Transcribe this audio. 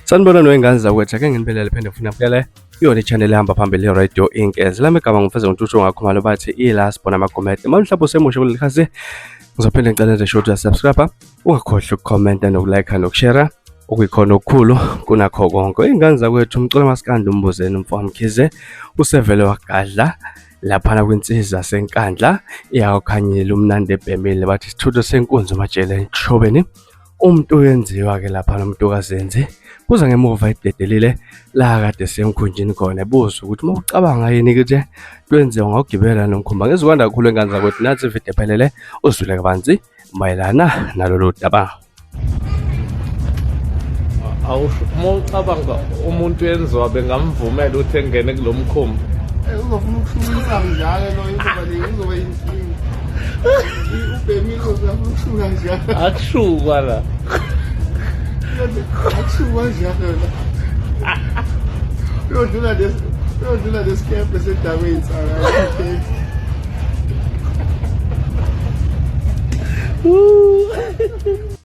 Sanibona noyingane zakwethu ake nginibelele phinde funa kulele iyona i-channel ehamba phambili ye-Radio Inkezi. Lami igama ngimfeza ngitshushu ngakhuluma bathi iLast bona amagomede. Uma mhlawumbe usemusha kuleli khasi ngizophinde ngicela nje show subscribe, ungakhohlwa ukukhomenta nokulike nokushare okuyikhona okukhulu kunakho konke. Ingane zakwethu umculo masikandla umbuzeni umfowami Mkhize usevele wagadla lapha kwinsiza senkandla iyawukhanyile umnandi ebhemile bathi isithutho senkunzi majele entshobeni. Umuntu uyenziwa ke lapha nomntokazenzi kuza ngemuva idedelile la kade semkhunjini khona ebuza ukuthi uma ucabanga yini ukuthi kwenziwa ngokugibela nomkhumba ngezikwanda kakhulu engane zakwethu nathi video ephelele uzwile kabanzi mayelana nalolu daba. Uma ucabanga umuntu yenziwa bengamvumela ukuthi engene kulomkhumbi. Uzofuna ukushukumisa njalo lo izoba uzoba inkinga. Ubhemile uzofuna ukushuka njalo. Akushukwa la. Akushukwa njalo la. Uyodlula lesikempe sedabeni okay.